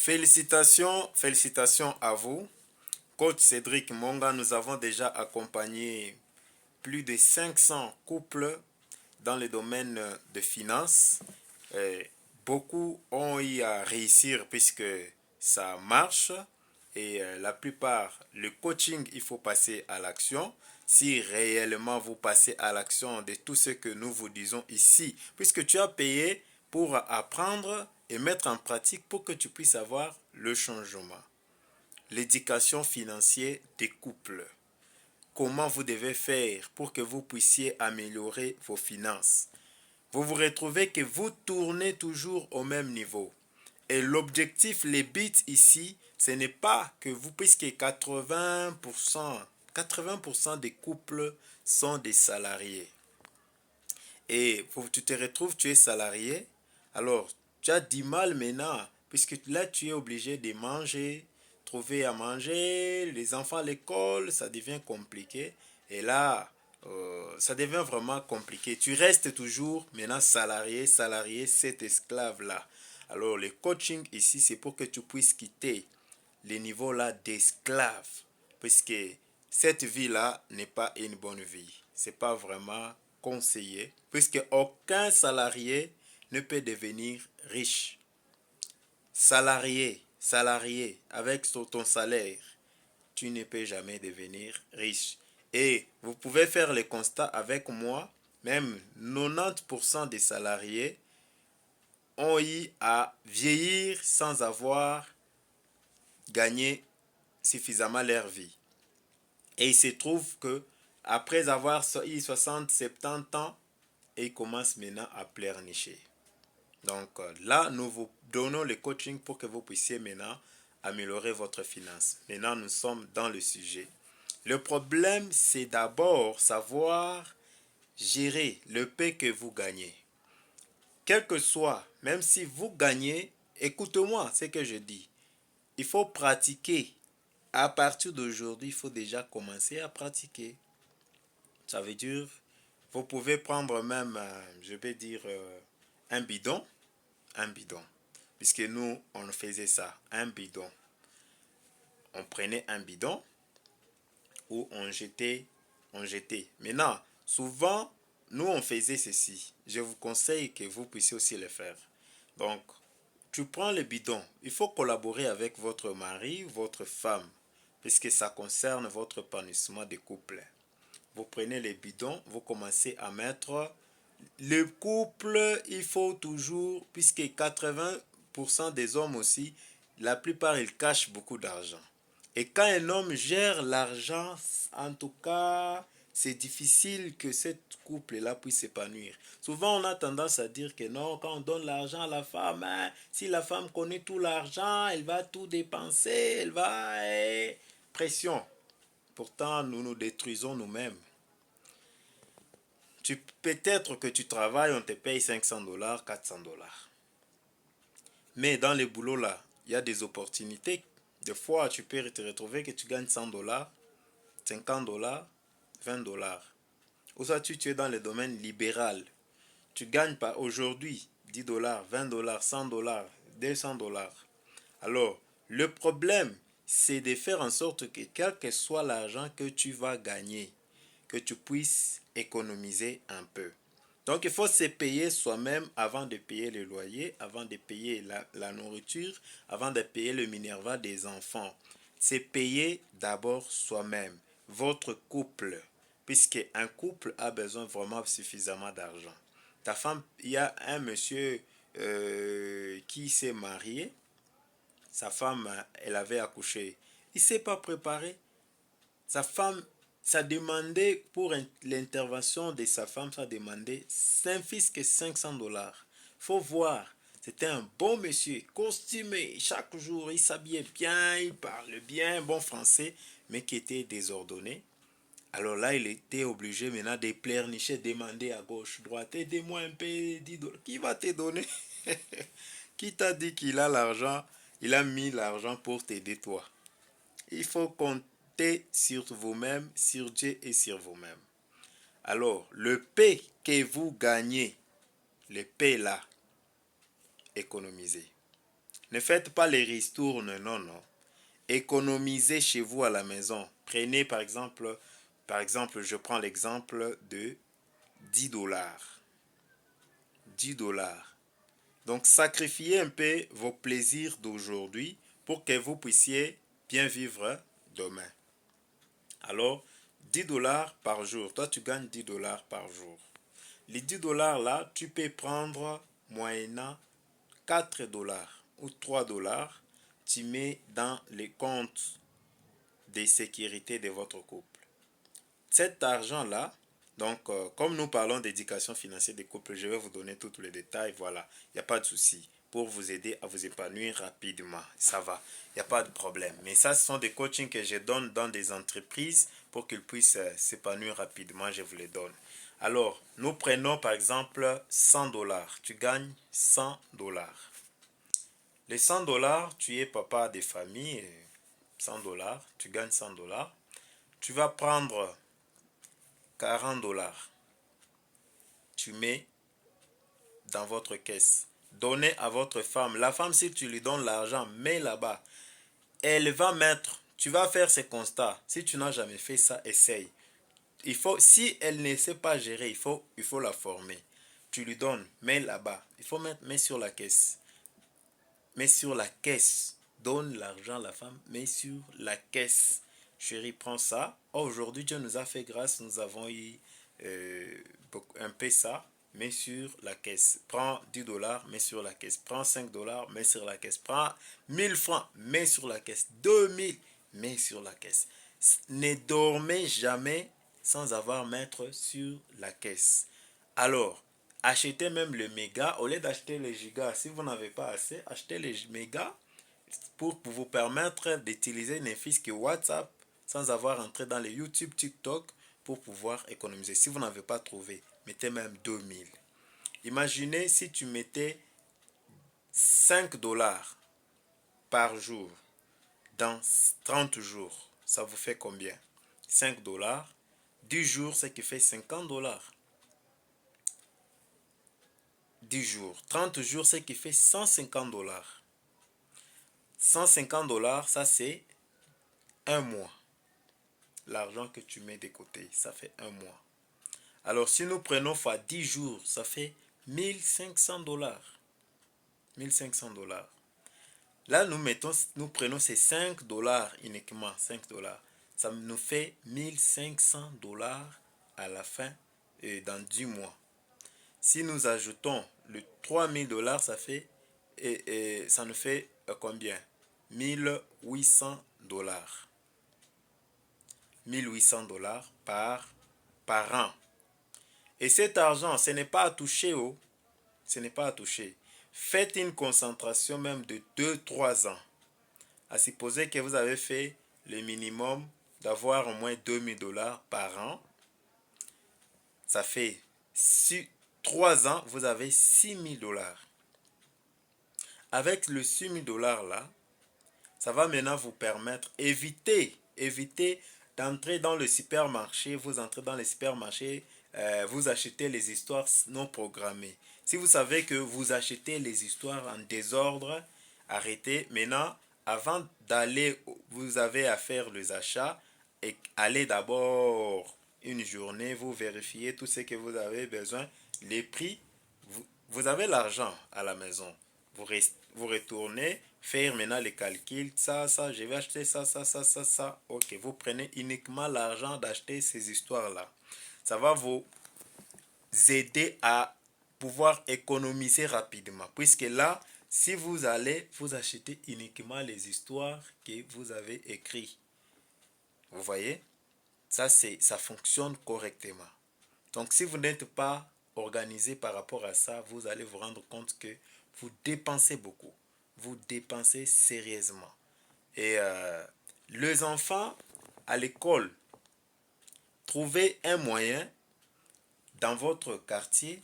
Félicitations à vous. Coach Cédric Monga, nous avons déjà accompagné plus de 500 couples dans le domaine de finances. Beaucoup ont eu à réussir puisque ça marche et la plupart, le coaching, il faut passer à l'action. Si réellement vous passez à l'action de tout ce que nous vous disons ici, puisque tu as payé pour apprendre et mettre en pratique pour que tu puisses avoir le changement. L'éducation financière des couples. Comment vous devez faire pour que vous puissiez améliorer vos finances. Vous vous retrouvez que vous tournez toujours au même niveau. Et l'objectif, les buts ici, ce n'est pas que vous, puisque 80% des couples sont des salariés. Et tu te retrouves, tu es salarié, alors tu as du mal maintenant, puisque là tu es obligé de manger, trouver à manger, les enfants à l'école, ça devient compliqué. Et là, ça devient vraiment compliqué. Tu restes toujours maintenant salarié, cet esclave-là. Alors le coaching ici, c'est pour que tu puisses quitter les niveaux-là d'esclave, puisque cette vie-là n'est pas une bonne vie. C'est pas vraiment conseillé, puisque aucun salarié ne peut devenir riche. Salarié, avec ton salaire, tu ne peux jamais devenir riche. Et vous pouvez faire le constat avec moi, même 90% des salariés ont eu à vieillir sans avoir gagné suffisamment leur vie. Et il se trouve que après avoir eu 60, 70 ans, ils commencent maintenant à pleurnicher. Donc là, nous vous donnons le coaching pour que vous puissiez maintenant améliorer votre finance. Maintenant, nous sommes dans le sujet. Le problème, c'est d'abord savoir gérer le paie que vous gagnez. Quel que soit, même si vous gagnez, écoute-moi ce que je dis. Il faut pratiquer. À partir d'aujourd'hui, il faut déjà commencer à pratiquer. Ça veut dire, vous pouvez prendre même, je vais dire, un bidon. Puisque nous, on faisait ça, un bidon. On prenait un bidon où on jetait. Maintenant, souvent, nous, on faisait ceci. Je vous conseille que vous puissiez aussi le faire. Donc, tu prends le bidon. Il faut collaborer avec votre mari, votre femme, puisque ça concerne votre épanouissement de couple. Vous prenez les bidons, vous commencez à mettre. Le couple, il faut toujours, puisque 80% des hommes aussi, la plupart, ils cachent beaucoup d'argent. Et quand un homme gère l'argent, en tout cas, c'est difficile que ce couple-là puisse s'épanouir. Souvent, on a tendance à dire que non, quand on donne l'argent à la femme, hein, si la femme connaît tout l'argent, elle va tout dépenser, elle va... pression. Pourtant, nous nous détruisons nous-mêmes. Peut-être que tu travailles, on te paye 500 dollars, 400 dollars. Mais dans les boulots là, il y a des opportunités. Des fois, tu peux te retrouver que tu gagnes 100 dollars, 50 dollars, 20 dollars. Ou soit tu es dans le domaine libéral. Tu gagnes pas aujourd'hui 10 dollars, 20 dollars, 100 dollars, 200 dollars. Alors, le problème, c'est de faire en sorte que quel que soit l'argent que tu vas gagner, que tu puisses économiser un peu. Donc, il faut se payer soi-même avant de payer le loyer, avant de payer la nourriture, avant de payer le minerva des enfants. C'est payer d'abord soi-même, votre couple, puisque un couple a besoin vraiment suffisamment d'argent. Ta femme, il y a un monsieur qui s'est marié, sa femme, elle avait accouché. Il ne s'est pas préparé. Sa femme, ça demandait pour l'intervention de sa femme, ça demandait 500 dollars. Faut voir, c'était un bon monsieur, costumé. Chaque jour, il s'habillait bien, il parlait bien, bon français, mais qui était désordonné. Alors là, il était obligé maintenant de pleurnicher, demander à gauche, droite, aidez-moi un peu, 10 dollars. Qui va te donner? Qui t'a dit qu'il a l'argent? Il a mis l'argent pour t'aider toi. Il faut compter sur vous-même, sur Dieu et sur vous-même. Alors, le paix que vous gagnez, le paix là, économisez. Ne faites pas les ristournes, non, non. Économisez chez vous à la maison. Prenez par exemple, je prends l'exemple de 10 dollars. 10 dollars. Donc, sacrifiez un peu vos plaisirs d'aujourd'hui pour que vous puissiez bien vivre demain. Alors, 10 dollars par jour. Toi, tu gagnes 10 dollars par jour. Les 10 dollars là, tu peux prendre moyennant 4 dollars ou 3 dollars. Tu mets dans les comptes de sécurité de votre couple. Cet argent-là, donc comme nous parlons d'éducation financière des couples, je vais vous donner tous les détails. Voilà, il n'y a pas de souci. Pour vous aider à vous épanouir rapidement. Ça va, il n'y a pas de problème. Mais ça, ce sont des coachings que je donne dans des entreprises pour qu'ils puissent s'épanouir rapidement. Je vous les donne. Alors, nous prenons par exemple 100 dollars. Tu gagnes 100 dollars. Les 100 dollars, tu es papa de famille. 100 dollars, tu gagnes 100 dollars. Tu vas prendre 40 dollars. Tu mets dans votre caisse. Donnez à votre femme. La femme, si tu lui donnes l'argent, mets là-bas. Elle va mettre, tu vas faire ce constat. Si tu n'as jamais fait ça, essaye. Si elle ne sait pas gérer, il faut la former. Tu lui donnes, mets là-bas. Il faut mettre, mets sur la caisse. Mets sur la caisse. Donne l'argent à la femme, mets sur la caisse. Chérie, prends ça. Oh, aujourd'hui, Dieu nous a fait grâce. Nous avons eu un peu ça. Mets sur la caisse. Prends 10 dollars, mets sur la caisse. Prends 5 dollars, mets sur la caisse. Prends 1000 francs, mets sur la caisse. 2000, mets sur la caisse. Ne dormez jamais sans avoir mettre sur la caisse. Alors, achetez même le méga au lieu d'acheter les gigas. Si vous n'avez pas assez, achetez les mégas pour vous permettre d'utiliser ne fût-ce que WhatsApp sans avoir entré dans les YouTube, TikTok pour pouvoir économiser. Si vous n'avez pas trouvé, mettez même 2000. Imaginez si tu mettais 5 dollars par jour dans 30 jours. Ça vous fait combien? 5 dollars. 10 jours, c'est qui fait 50 dollars. 10 jours. 30 jours, c'est qui fait 150 dollars. 150 dollars, ça c'est un mois. L'argent que tu mets de côté, ça fait un mois. Alors si nous prenons fois 10 jours, ça fait 1500 dollars. 1500 dollars. Là, nous prenons ces 5 dollars uniquement, 5 dollars. Ça nous fait 1500 dollars à la fin dans 10 mois. Si nous ajoutons le 3000 dollars, ça fait ça nous fait combien? 1800 dollars. 1800 dollars par an. Et cet argent, ce n'est pas à toucher. Ce n'est pas à toucher. Faites une concentration même de 2-3 ans. À supposer que vous avez fait le minimum d'avoir au moins 2000 dollars par an. Ça fait 3 ans, vous avez 6000 dollars. Avec le 6000 dollars là, ça va maintenant vous permettre éviter d'entrer dans le supermarché. Vous entrez dans le supermarché, vous achetez les histoires non programmées. Si vous savez que vous achetez les histoires en désordre, arrêtez. Maintenant, avant d'aller, vous avez à faire les achats et allez d'abord une journée, vous vérifiez tout ce que vous avez besoin, les prix, vous avez l'argent à la maison. Vous retournez, faire maintenant les calculs, ça, je vais acheter ça. Ok, vous prenez uniquement l'argent d'acheter ces histoires-là. Ça va vous aider à pouvoir économiser rapidement. Puisque là, si vous allez, vous achetez uniquement les histoires que vous avez écrites. Vous voyez? Ça fonctionne correctement. Donc, si vous n'êtes pas organisé par rapport à ça, vous allez vous rendre compte que vous dépensez beaucoup. Vous dépensez sérieusement. Et les enfants à l'école, trouvez un moyen dans votre quartier,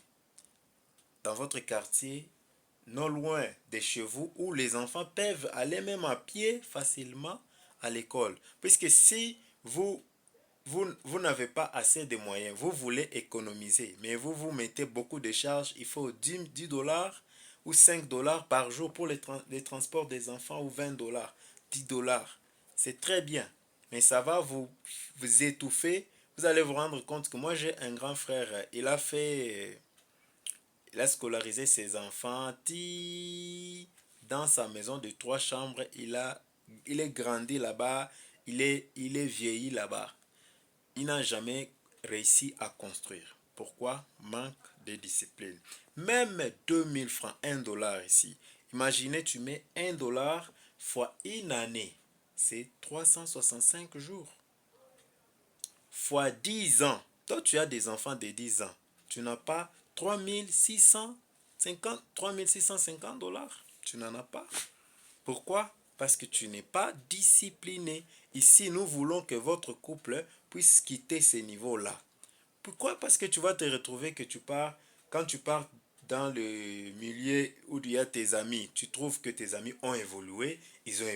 non loin de chez vous, où les enfants peuvent aller même à pied facilement à l'école. Puisque si vous n'avez pas assez de moyens, vous voulez économiser, mais vous mettez beaucoup de charges, il faut 10 dollars ou 5 dollars par jour pour les transports des enfants ou 20 dollars, 10 dollars. C'est très bien, mais ça va vous étouffer. Vous allez vous rendre compte que moi j'ai un grand frère, il a scolarisé ses enfants dans sa maison de 3 chambres. Il est grandi là-bas, il est vieilli là-bas. Il n'a jamais réussi à construire. Pourquoi? Manque de discipline. Même 2000 francs, 1 dollar ici. Imaginez, tu mets 1 dollar fois une année. C'est 365 jours. Fois 10 ans. Toi, tu as des enfants de 10 ans. Tu n'as pas 3650 dollars. Tu n'en as pas. Pourquoi? Parce que tu n'es pas discipliné. Ici, nous voulons que votre couple puisse quitter ces niveaux-là. Pourquoi? Parce que tu vas te retrouver que quand tu pars dans le milieu où il y a tes amis, tu trouves que tes amis ont évolué, ils ont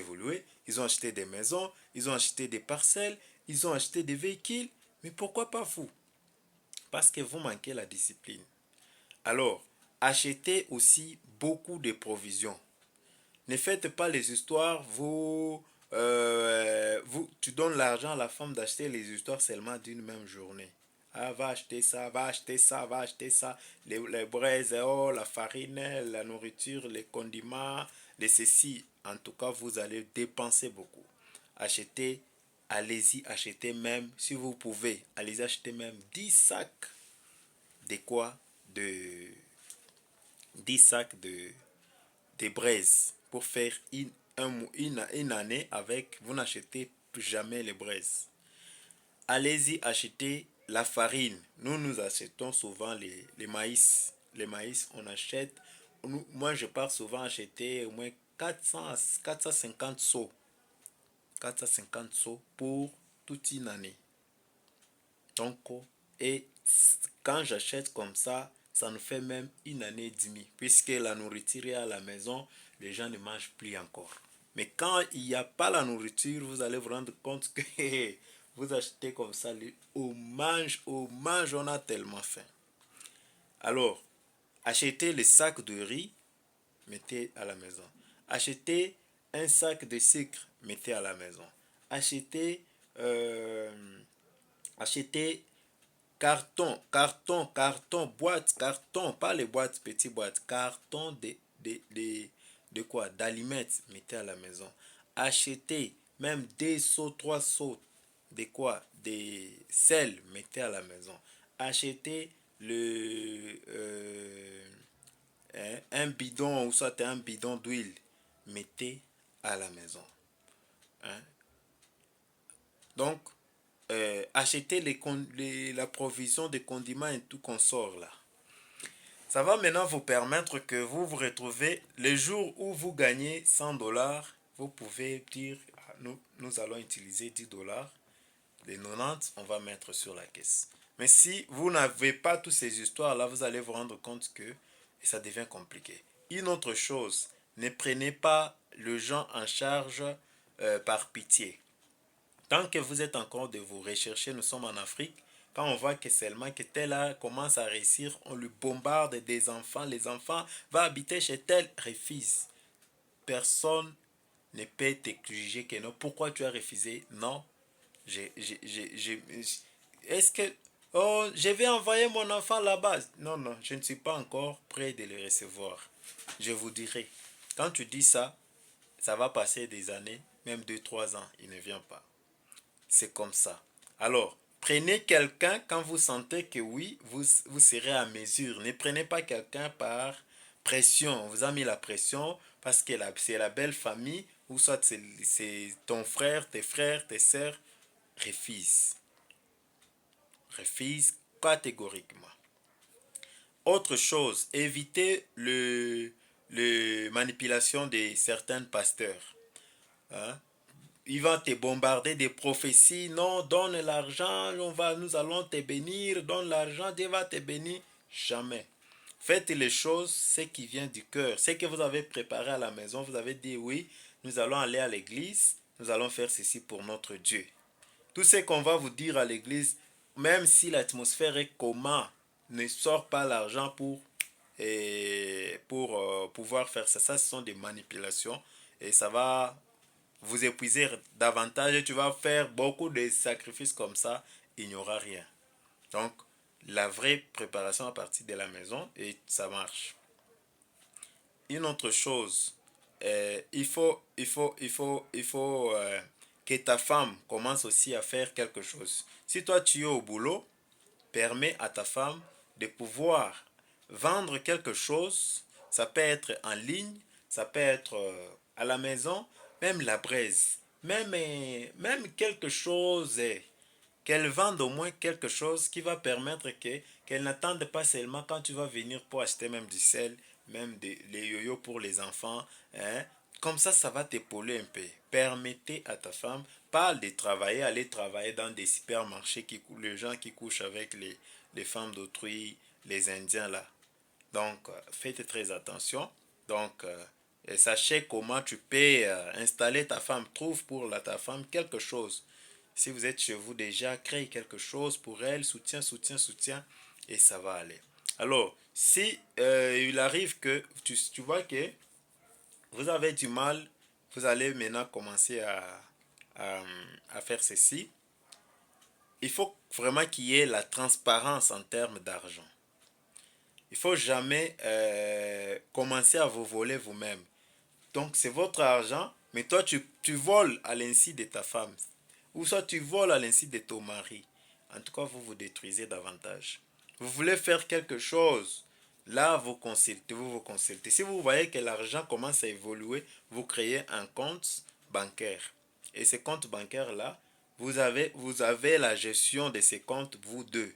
acheté des maisons, ils ont acheté des parcelles, ils ont acheté des véhicules, mais pourquoi pas vous? Parce que vous manquez la discipline. Alors, achetez aussi beaucoup de provisions. Ne faites pas les histoires, tu donnes l'argent à la femme d'acheter les histoires seulement d'une même journée. Ah, va acheter ça, va acheter ça, va acheter ça. Les braises, oh, la farine, la nourriture, les condiments, les ceci. En tout cas, vous allez dépenser beaucoup. Achetez, allez-y, achetez même, si vous pouvez, allez-y acheter même 10 sacs de quoi? De 10 sacs de braises pour faire une année avec. Vous n'achetez jamais les braises. Allez-y acheter la farine. Nous achetons souvent les maïs. Les maïs, on achète. Moi, je pars souvent acheter au moins 450 seaux. 450 seaux pour toute une année. Donc, et quand j'achète comme ça nous fait même une année et demie. Puisque la nourriture est à la maison, les gens ne mangent plus encore. Mais quand il n'y a pas la nourriture, vous allez vous rendre compte que vous achetez comme ça, on mange, on a tellement faim. Alors, achetez les sacs de riz, mettez à la maison. Achetez un sac de sucre, mettez à la maison. Achetez, achetez carton, boîte, carton, pas les boîtes, petites boîtes, carton de quoi? D'aliments, mettez à la maison. Achetez même 2 seaux, 3 seaux, de quoi? Des sel, mettez à la maison. Achetez un bidon, ou soit un bidon d'huile, mettez à la maison. Hein? Donc, acheter la provision de condiments et tout qu'on sort là. Ça va maintenant vous permettre que vous vous retrouvez les jours où vous gagnez 100 dollars. Vous pouvez dire, nous allons utiliser 10 dollars. Les 90, on va mettre sur la caisse. Mais si vous n'avez pas toutes ces histoires-là, vous allez vous rendre compte que ça devient compliqué. Une autre chose, ne prenez pas le gens en charge par pitié. Tant que vous êtes encore de vous rechercher, nous sommes en Afrique, quand on voit que seulement que tel là commence à réussir, on lui bombarde des enfants, les enfants vont habiter chez tel, refuse. Personne ne peut t'exiger que non. Pourquoi tu as refusé? Non. Est-ce que... Oh, je vais envoyer mon enfant là-bas. Non, non, je ne suis pas encore prêt de le recevoir. Je vous dirai, quand tu dis ça, ça va passer des années, même 2, 3 ans, il ne vient pas. C'est comme ça. Alors, prenez quelqu'un quand vous sentez que oui, vous serez à mesure. Ne prenez pas quelqu'un par pression. On vous a mis la pression parce que c'est la belle famille, ou soit c'est ton frère, tes sœurs. Refuse. Refuse catégoriquement. Autre chose, évitez le manipulation de certains pasteurs. Hein? Il va te bombarder des prophéties. Non, donne l'argent, nous allons te bénir. Donne l'argent, Dieu va te bénir. Jamais. Faites les choses, ce qui vient du cœur. Ce que vous avez préparé à la maison, vous avez dit oui, nous allons aller à l'église, nous allons faire ceci pour notre Dieu. Tout ce qu'on va vous dire à l'église, même si l'atmosphère est comment, ne sort pas l'argent pour et pour pouvoir faire ça. Ça, ce sont des manipulations et ça va vous épuiser davantage et tu vas faire beaucoup de sacrifices comme ça, il n'y aura rien. Donc, la vraie préparation à partir de la maison et ça marche. Une autre chose, il faut que ta femme commence aussi à faire quelque chose. Si toi tu es au boulot, permets à ta femme de pouvoir vendre quelque chose. Ça peut être en ligne, ça peut être à la maison, même la braise, même quelque chose, qu'elle vende au moins quelque chose qui va permettre qu'elle n'attende pas seulement quand tu vas venir pour acheter même du sel, même les yo-yo pour les enfants. Hein. Comme ça va t'épauler un peu. Permettez à ta femme, pas de travailler, aller travailler dans des supermarchés, les gens qui couchent avec les femmes d'autrui, les Indiens là. Donc, faites très attention. Donc, sachez comment tu peux installer ta femme. Trouve pour ta femme quelque chose. Si vous êtes chez vous déjà, créez quelque chose pour elle. Soutien, soutien, soutien. Et ça va aller. Alors, si il arrive que tu vois que vous avez du mal, vous allez maintenant commencer à, à faire ceci. Il faut vraiment qu'il y ait la transparence en termes d'argent. Il ne faut jamais commencer à vous voler vous-même. Donc c'est votre argent, mais toi tu voles à l'insu de ta femme. Ou soit tu voles à l'insu de ton mari. En tout cas, vous vous détruisez davantage. Vous voulez faire quelque chose. Là, vous consultez, vous vous consultez. Si vous voyez que l'argent commence à évoluer, vous créez un compte bancaire. Et ce compte bancaire-là, vous avez la gestion de ces comptes, vous deux.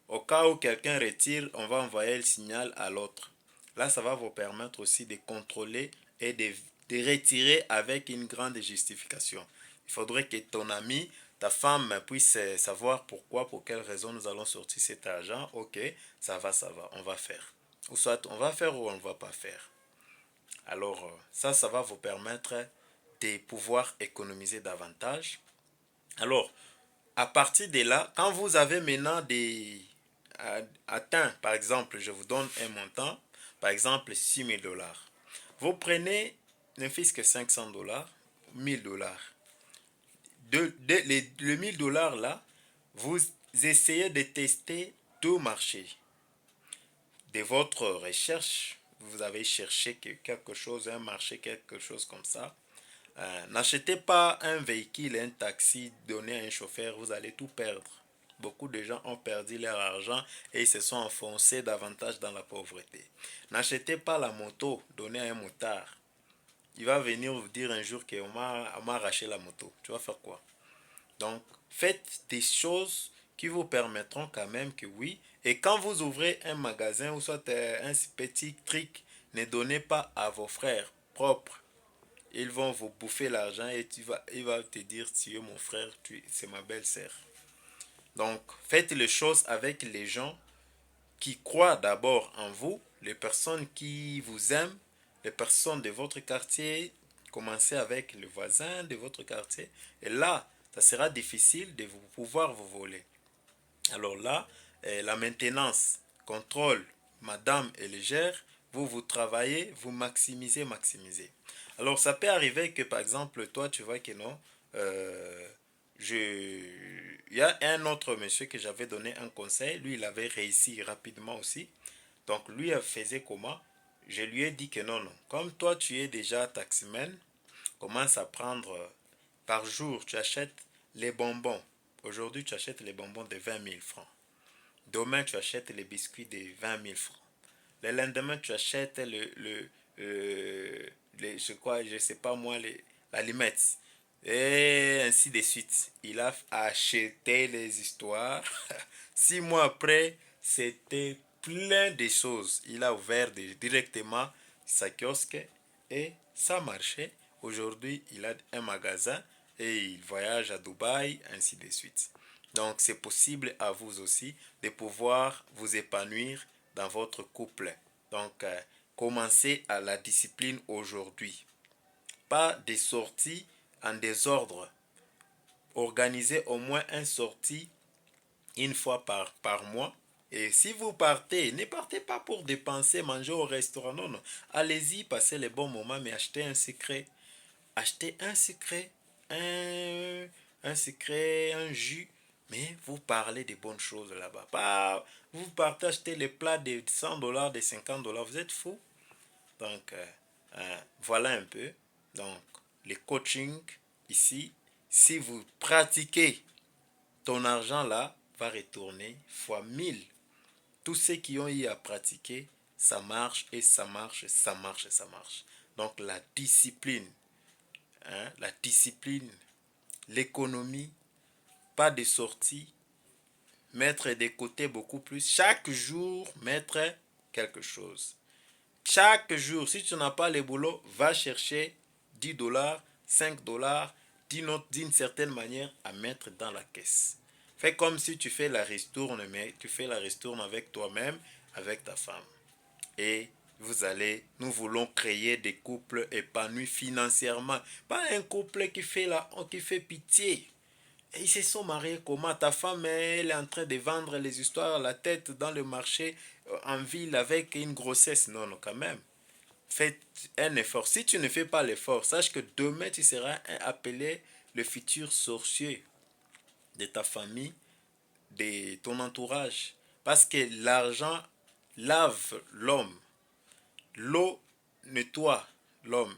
Au cas où quelqu'un retire, on va envoyer le signal à l'autre. Là, ça va vous permettre aussi de contrôler et de retirer avec une grande justification. Il faudrait que ton ami, ta femme puisse savoir pourquoi, pour quelle raison nous allons sortir cet argent. Ok, ça va, on va faire. Ou soit on va faire ou on ne va pas faire. Alors, ça va vous permettre de pouvoir économiser davantage. Alors, à partir de là, quand vous avez maintenant atteint, par exemple, je vous donne un montant, par exemple 6 000 $, vous prenez ne fût-ce que 500 $, 1 000 $. Le 1 000 $ là, vous essayez de tester deux marchés. De votre recherche, vous avez cherché quelque chose, un marché, quelque chose comme ça. N'achetez pas un véhicule, un taxi donné à un chauffeur, vous allez tout perdre. Beaucoup de gens ont perdu leur argent et ils se sont enfoncés davantage dans la pauvreté. N'achetez pas la moto donnée à un motard. Il va venir vous dire un jour qu'on m'a arraché la moto. Tu vas faire quoi? Donc, faites des choses qui vous permettront quand même que oui. Et quand vous ouvrez un magasin ou soit un petit truc, ne donnez pas à vos frères propres. Ils vont vous bouffer l'argent et il va te dire tu es mon frère, c'est ma belle-sœur. Donc, faites les choses avec les gens qui croient d'abord en vous, les personnes qui vous aiment, les personnes de votre quartier. Commencez avec le voisin de votre quartier. Et là, ça sera difficile de pouvoir vous voler. Alors là, la maintenance, contrôle, madame est légère, vous travaillez, vous maximisez. Alors ça peut arriver que par exemple, toi tu vois que non, euh, il y a un autre monsieur que j'avais donné un conseil, lui il avait réussi rapidement aussi. Donc lui faisait comment? Je lui ai dit que non, non. Comme toi tu es déjà taximan, commence à prendre par jour, tu achètes les bonbons. Aujourd'hui, tu achètes les bonbons de 20 000 francs. Demain, tu achètes les biscuits de 20 000 francs. Le lendemain, tu achètes je sais pas moi, la limette. Et ainsi de suite. Il a acheté les histoires. 6 mois après, c'était plein de choses. Il a ouvert directement sa kiosque et ça marchait. Aujourd'hui, il a un magasin et il voyage à Dubaï, ainsi de suite. Donc, c'est possible à vous aussi de pouvoir vous épanouir dans votre couple. Donc, commencez à la discipline aujourd'hui. Pas des sorties en désordre. Organisez au moins une sortie une fois par mois. Et si vous partez, ne partez pas pour dépenser, manger au restaurant. Non, non. Allez-y, passez les bons moments, mais achetez un secret. Achetez un secret, un, un secret, un jus. Mais vous parlez des bonnes choses là-bas. Pas, vous partez acheter les plats de 100 dollars, de 50 dollars. Vous êtes fou. Donc, voilà un peu. Donc, les coachings ici, si vous pratiquez, ton argent là va retourner fois 1000. Tous ceux qui ont eu à pratiquer, ça marche et ça marche, ça marche, ça marche. Donc, la discipline, l'économie, pas de sortie, mettre de côté beaucoup plus. Chaque jour, mettre quelque chose. Chaque jour, si tu n'as pas le boulot, va chercher 10 dollars, 5 dollars, d'une certaine manière à mettre dans la caisse. Fais comme si tu fais la ristourne, mais tu fais la ristourne avec toi-même, avec ta femme. Et nous voulons créer des couples épanouis financièrement. Pas un couple qui fait pitié. Et ils se sont mariés comment? Ta femme, elle est en train de vendre les histoires à la tête dans le marché en ville avec une grossesse. Non, non, quand même. Fais un effort. Si tu ne fais pas l'effort, sache que demain tu seras appelé le futur sorcier de ta famille, de ton entourage. Parce que l'argent lave l'homme. L'eau nettoie l'homme.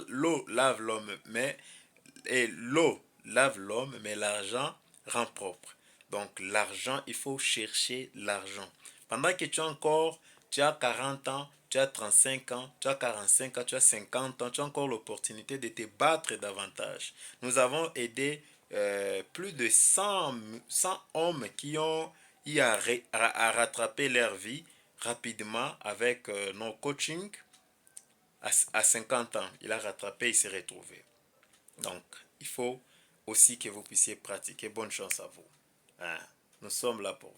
L'eau lave l'homme, et l'eau lave l'homme, mais l'argent rend propre. Donc l'argent, il faut chercher l'argent. Pendant que tu as 40 ans, tu as 35 ans, tu as 45 ans, tu as 50 ans, tu as encore l'opportunité de te battre davantage. Nous avons aidé plus de 100 hommes qui ont eu à rattraper leur vie rapidement avec nos coachings. À 50 ans, il a rattrapé, il s'est retrouvé. Donc, il faut aussi que vous puissiez pratiquer. Bonne chance à vous. Hein? Nous sommes là pour vous.